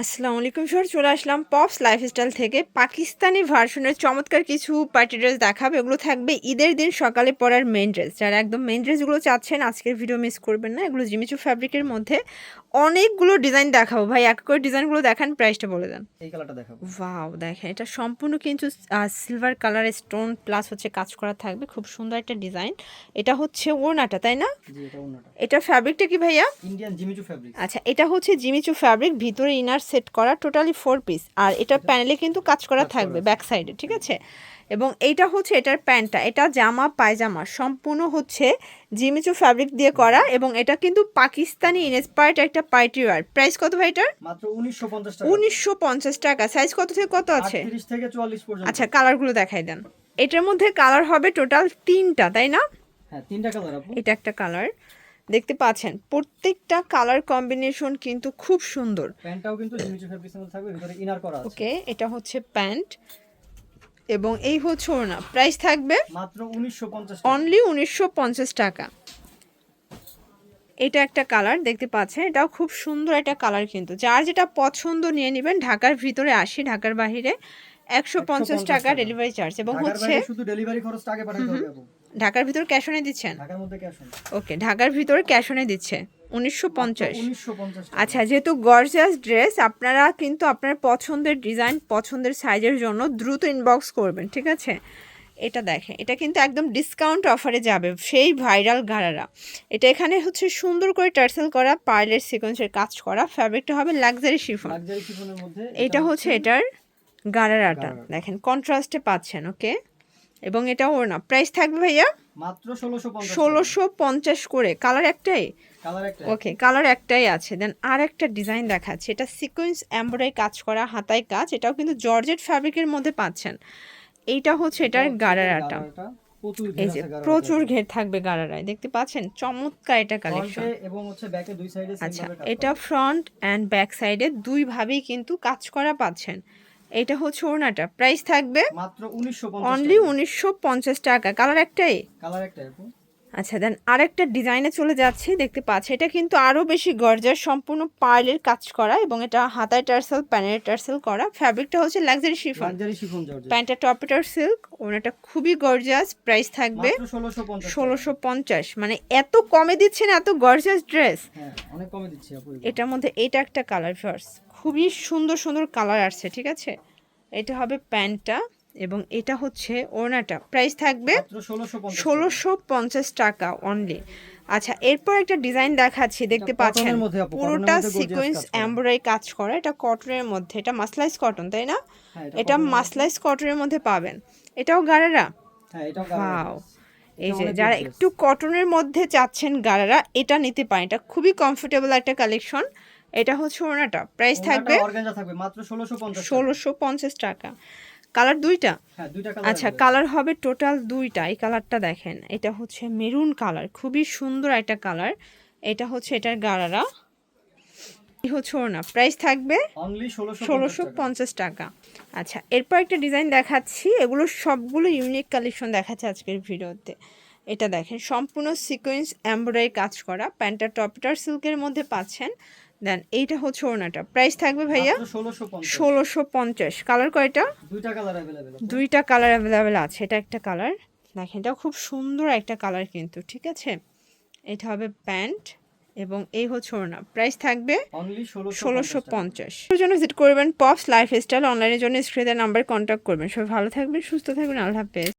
আসসালামু আলাইকুম স্যার, চলে আসলাম পপস লাইফস্টাইল থেকে। পাকিস্তানি ভার্সনের চমৎকার কিছু পার্টি ড্রেস দেখাবে। এগুলো থাকবে ঈদের দিন সকালে পরার মেন ড্রেস। যারা একদম মেন ড্রেসগুলো চাচ্ছেন আজকের ভিডিও মিস করবেন না। এগুলো জিমিচু ফ্যাব্রিকের মধ্যে অনেকগুলো ডিজাইন দেখাবো। ভাই এক করে ডিজাইনগুলো দেখান, প্রাইসটা বলে দেন। এই কালারটা দেখাবো। ওয়াও, দেখেন এটা সম্পূর্ণ কিন্তু সিলভার কালারের স্টোন প্লাস হচ্ছে কাজ করা থাকবে। খুব সুন্দর একটা ডিজাইন। এটা হচ্ছে ওড়নাটা, তাই না? জি, এটা ওড়নাটা। এটা ফ্যাব্রিকটা কি ভাইয়া? Indian Jimmy Choo fabric. আচ্ছা, এটা হচ্ছে জিমিচু ফ্যাব্রিক, ভিতরে ইনার সেট করা, টোটালি 4 পিস। আর এটা প্যানেলে কিন্তু কাজ করা থাকবে ব্যাক সাইডে, ঠিক আছে? এবং এইটা হচ্ছে এটার প্যান্টটা, এটা জামা পায়জামা সম্পূর্ণ হচ্ছে জিমিচু ফ্যাব্রিক দিয়ে করা। এবং এটা কিন্তু পাকিস্তানি ইন্সপায়ার্ড একটা পার্টি ওয়্যার। প্রাইস কত ভাই এটার? মাত্র 1950 টাকা। 1950 টাকা। সাইজ কত থেকে কত আছে? 38 থেকে 44 পর্যন্ত। আচ্ছা, কালারগুলো দেখাই দেন। এটার মধ্যে কালার হবে টোটাল 3টা, তাই না? হ্যাঁ, 3টা কালার আপু। এটা একটা কালার দেখতে পাচ্ছেন, প্রত্যেকটা কালার কম্বিনেশন কিন্তু খুব সুন্দর। প্যান্টটাও কিন্তু জিমিচু ফ্যাব্রিক্সের মধ্যে থাকবে, ভিতরে ইনার করা আছে। ওকে, এটা হচ্ছে প্যান্ট এবং এই হচ্ছে ওড়না। প্রাইস থাকবে মাত্র 1950 টাকা। অনলি 1950 টাকা। এটা একটা কালার দেখতে পাচ্ছেন, এটাও খুব সুন্দর একটা কালার। কিন্তু যার যেটা পছন্দ নিয়ে নেবেন। ঢাকার ভিতরে 80, ঢাকার বাইরে 150 টাকা ডেলিভারি চার্জ। এবং হচ্ছে শুধু ডেলিভারি খরচটা আগে পাঠাতে হবে আপু। ঢাকার ভিতর ক্যাশ অনে দিচ্ছেন? ঢাকার মধ্যে ক্যাশ অন। ওকে, ঢাকার ভিতরে ক্যাশ অনে দিচ্ছে 1950। 1950 টাকা। আচ্ছা, যেহেতু গর্জিয়াস ড্রেস, আপনারা কিন্তু আপনার পছন্দের ডিজাইন, পছন্দের সাইজের জন্য দ্রুত ইনবক্স করবেন, ঠিক আছে? এটা দেখেন, এটা কিন্তু একদম ডিসকাউন্ট অফারে যাবে, সেই ভাইরাল গারারা। এটা এখানে হচ্ছে সুন্দর করে টার্সেল করা, পার্লের সিকোয়েন্সের কাজ করা। ফ্যাব্রিকটা হবে লাক্সারি শিফন। লাক্সারি শিফনের মধ্যে এটা হচ্ছে এটার গারারাটা, দেখেন কন্ট্রাস্টে পাচ্ছেন। ওকে, এবং এটা ওড়না। প্রাইস থাকবে ভাইয়া মাত্র 1650। 1650 করে। কালার একটাই? কালার একটাই। ওকে, কালার একটাই আছে। দেন আর একটা ডিজাইন দেখাচ্ছে, এটা সিকোয়েন্স এমব্রয়ডারি কাজ করা, হাতায় কাজ। এটাও কিন্তু জর্জেট ফ্যাব্রিকের মধ্যে পাচ্ছেন। এইটা হচ্ছে এটার গারারাটা। এই যে প্রচুর ঘের থাকবে গারারায়, দেখতে পাচ্ছেন? চমৎকার এটা কালেকশন। এবং হচ্ছে ব্যাকে দুই সাইডে সেম আচ্ছা, ভাবে কাজ এটা ফ্রন্ট এন্ড ব্যাক সাইডে দুই ভাবেই কিন্তু কাজ করা পাচ্ছেন। এটা হচ্ছে ওড়নাটা। প্রাইস থাকবে মাত্র 1950 অনলি 1950 টাকা। কালার একটাই? কালার একটাই আপু। আচ্ছা, দেন আরেকটা ডিজাইনে চলে যাচ্ছি, দেখতে পাচ্ছি এটা কিন্তু আরো বেশি গর্জাস, সম্পূর্ণ পার্লের কাজ করা এবং এটা হাতায় টার্সেল, প্যানেল টার্সেল করা। ফ্যাব্রিকটা হচ্ছে luxury chiffon. Luxury chiffon georgette. প্যান্টটা টপেটার সিল্ক, ওনাটা খুবই গর্জাস। প্রাইস থাকবে মাত্র 1650। 1650। মানে এত কমে দিচ্ছেন এত গর্জাস ড্রেস? হ্যাঁ, অনেক কমে দিচ্ছি আপু। এটার মধ্যে এটা একটা কালার ফার্স, খুবই সুন্দর সুন্দর কালার আসছে, ঠিক আছে? এটা হবে প্যান্টটা এবং এটা হচ্ছে ওড়নাটা। প্রাইস থাকবে 1650 টাকা অনলি। আচ্ছা, এরপর একটা ডিজাইন দেখাচ্ছি, দেখতে পাচ্ছেন পুরোটা সিকোয়েন্স এমব্রয়ডারি কাজ করা। এটা কটনের মধ্যে, এটা মাসলাইজ কটন, তাই না? এটা মাসলাইজ কটনের মধ্যে পাবেন। এটাও গারারা? হ্যাঁ, এটাও ওয়াও, এই যে যারা একটু কটনের মধ্যে চাচ্ছেন গারারা, এটা নিতে পারেন। এটা খুবই কমফোর্টেবল একটা কালেকশন। এটা হচ্ছে ওড়নাটা। প্রাইস থাকবে অর্গানজা থাকবে মাত্র 1650। 1650 টাকা। কালার দুইটা? হ্যাঁ, দুইটা কালার। আচ্ছা, কালার হবে টোটাল দুইটা। এই কালারটা দেখেন, এটা হচ্ছে মেরুন কালার, খুবই সুন্দর একটা কালার। এটা হচ্ছে এটার গারারা, এই হচ্ছে ওড়না। প্রাইস থাকবে অনলি 1650 টাকা। আচ্ছা, এরপর একটা ডিজাইন দেখাচ্ছি, এগুলো সবগুলো ইউনিক কালেকশন দেখাচ্ছে আজকের ভিডিওতে। এটা দেখেন, সম্পূর্ণ সিকোয়েন্স এমব্রয়ডারি কাজ করা, প্যান্টটা টপটার সিল্কের মধ্যে পাচ্ছেন। দেন এইটা হচ্ছে ওড়নাটা। প্রাইস থাকবে ভাইয়া 1650। কালার কয়টা? দুইটা কালার अवेलेबल। দুইটা কালার অ্যাভেলেবেল আছে। এটা একটা কালার, দেখেন এটা খুব সুন্দর একটা কালার কিন্তু, ঠিক আছে? এটা হবে প্যান্ট এবং এই হচ্ছে ওড়না। প্রাইস থাকবে অনলি 1650। এর জন্য ভিজিট করবেন পপস লাইফস্টাইল। অনলাইনের জন্য স্ক্রিনের নাম্বার কন্ট্যাক্ট করবেন। সবাই ভালো থাকবেন, সুস্থ থাকবেন, আল্লাহ হাফেজ।